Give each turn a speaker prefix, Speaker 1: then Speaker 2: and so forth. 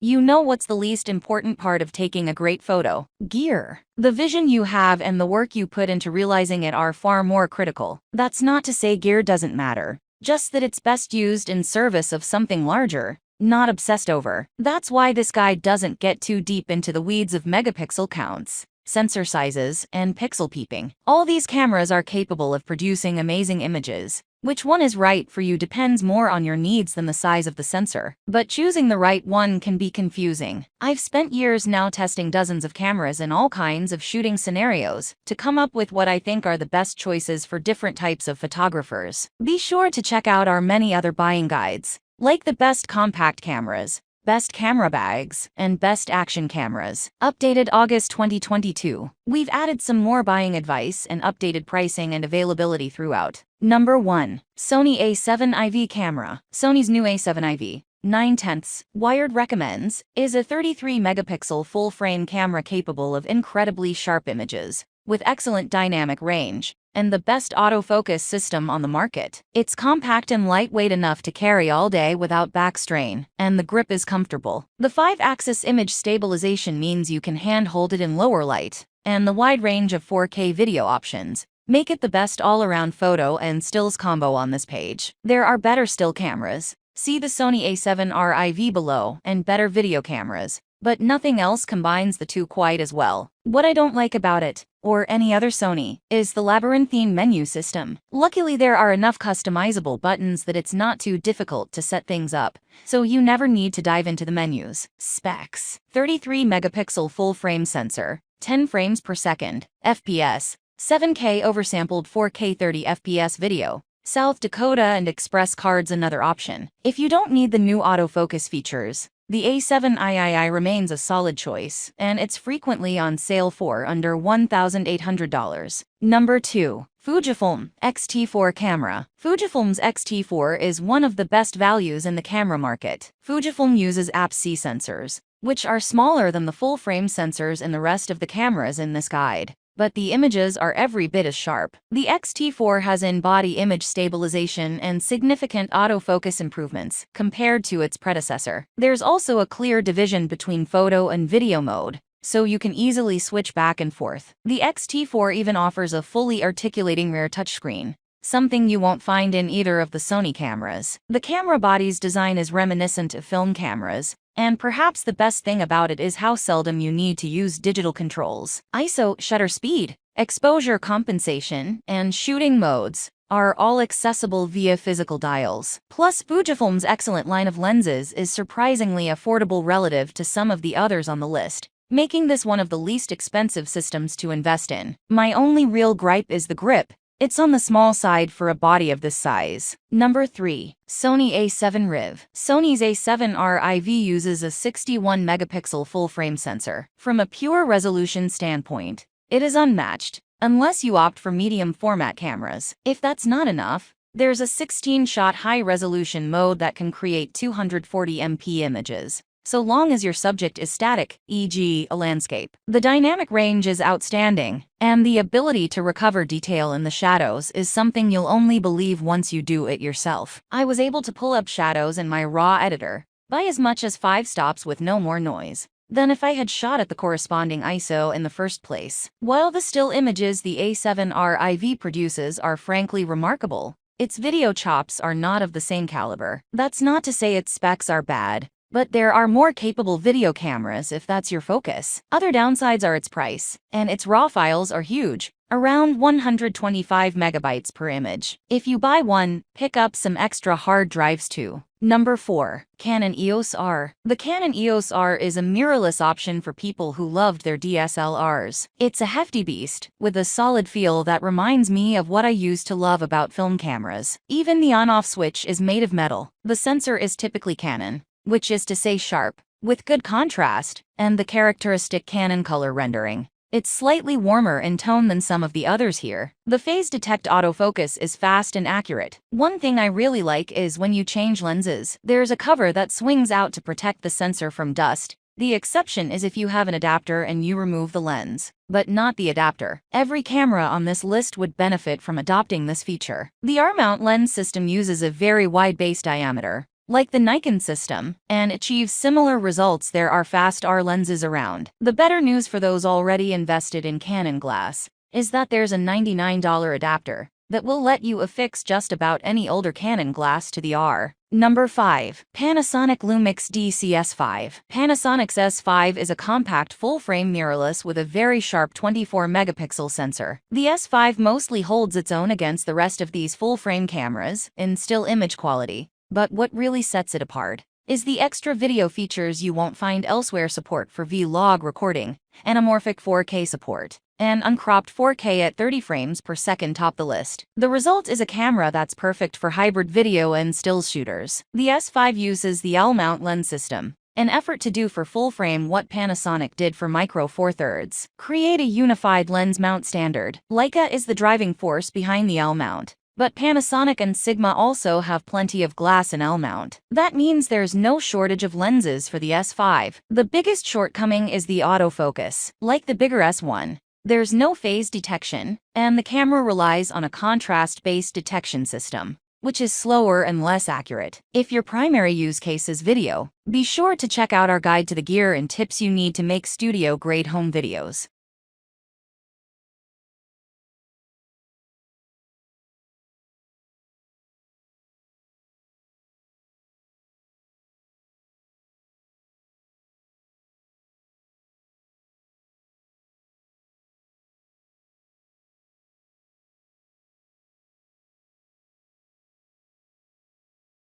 Speaker 1: you know what's the least important part of taking a great photo. Gear. The vision you have and the work you put into realizing it are far more critical. That's not to say gear doesn't matter, just that it's best used in service of something larger, not obsessed over. That's why this guide doesn't get too deep into the weeds of megapixel counts, sensor sizes, and pixel peeping. All these cameras are capable of producing amazing images. Which one is right for you depends more on your needs than the size of the sensor. But choosing the right one can be confusing. I've spent years now testing dozens of cameras in all kinds of shooting scenarios to come up with what I think are the best choices for different types of photographers. Be sure to check out our many other buying guides, like the best compact cameras, best camera bags, and best action cameras. Updated August 2022. We've added some more buying advice and updated pricing and availability throughout. Number 1. Sony A7 IV Camera. Sony's new A7 IV 9/10 Wired recommends is a 33-megapixel full-frame camera capable of incredibly sharp images, with excellent dynamic range, and the best autofocus system on the market. It's compact and lightweight enough to carry all day without back strain, and the grip is comfortable. The 5-axis image stabilization means you can hand-hold it in lower light, and the wide range of 4K video options make it the best all-around photo and stills combo on this page. There are better still cameras, see the Sony A7R IV below, and better video cameras, but nothing else combines the two quite as well. What I don't like about it, or any other Sony, is the labyrinthine menu system. Luckily there are enough customizable buttons that it's not too difficult to set things up, so you never need to dive into the menus. Specs. 33-megapixel full-frame sensor, 10 frames per second, FPS, 7K oversampled 4K 30 FPS video. South Dakota and Express cards another option. If you don't need the new autofocus features, the A7 III remains a solid choice, and it's frequently on sale for under $1,800. Number 2. Fujifilm XT4 Camera. Fujifilm's XT4 is one of the best values in the camera market. Fujifilm uses APS-C sensors, which are smaller than the full-frame sensors in the rest of the cameras in this guide, but the images are every bit as sharp. The XT4 has in-body image stabilization and significant autofocus improvements compared to its predecessor. There's also a clear division between photo and video mode, so you can easily switch back and forth. The XT4 even offers a fully articulating rear touchscreen, something you won't find in either of the Sony cameras. The camera body's design is reminiscent of film cameras, and perhaps the best thing about it is how seldom you need to use digital controls. ISO, shutter speed, exposure compensation, and shooting modes are all accessible via physical dials. Plus, Fujifilm's excellent line of lenses is surprisingly affordable relative to some of the others on the list, making this one of the least expensive systems to invest in. My only real gripe is the grip. It's on the small side for a body of this size. Number 3. Sony A7RIV. Sony's A7R IV uses a 61-megapixel full-frame sensor. From a pure resolution standpoint, it is unmatched, unless you opt for medium-format cameras. If that's not enough, there's a 16-shot high-resolution mode that can create 240MP images, so long as your subject is static, e.g. a landscape. The dynamic range is outstanding, and the ability to recover detail in the shadows is something you'll only believe once you do it yourself. I was able to pull up shadows in my RAW editor by as much as 5 stops with no more noise than if I had shot at the corresponding ISO in the first place. While the still images the A7R IV produces are frankly remarkable, its video chops are not of the same caliber. That's not to say its specs are bad, but there are more capable video cameras if that's your focus. Other downsides are its price, and its RAW files are huge, around 125 megabytes per image. If you buy one, pick up some extra hard drives too. Number 4. Canon EOS-R. The Canon EOS-R is a mirrorless option for people who loved their DSLRs. It's a hefty beast, with a solid feel that reminds me of what I used to love about film cameras. Even the on-off switch is made of metal. The sensor is typically Canon, which is to say sharp, with good contrast, and the characteristic Canon color rendering. It's slightly warmer in tone than some of the others here. The phase detect autofocus is fast and accurate. One thing I really like is when you change lenses, there's a cover that swings out to protect the sensor from dust. The exception is if you have an adapter and you remove the lens, but not the adapter. Every camera on this list would benefit from adopting this feature. The R-mount lens system uses a very wide base diameter, like the Nikon system, and achieves similar results. There are fast R lenses around. The better news for those already invested in Canon glass is that there's a $99 adapter that will let you affix just about any older Canon glass to the R. Number 5. Panasonic Lumix S5. Panasonic's S5 is a compact full-frame mirrorless with a very sharp 24-megapixel sensor. The S5 mostly holds its own against the rest of these full-frame cameras in still image quality. But what really sets it apart is the extra video features you won't find elsewhere: support for vlog recording, anamorphic 4K support, and uncropped 4K at 30 frames per second top the list. The result is a camera that's perfect for hybrid video and stills shooters. The S5 uses the L-mount lens system, an effort to do for full-frame what Panasonic did for micro four thirds: create a unified lens mount standard. Leica is the driving force behind the L-mount, but Panasonic and Sigma also have plenty of glass in L-mount. That means there's no shortage of lenses for the S5. The biggest shortcoming is the autofocus. Like the bigger S1, there's no phase detection, and the camera relies on a contrast-based detection system, which is slower and less accurate. If your primary use case is video, be sure to check out our guide to the gear and tips you need to make studio-grade home videos.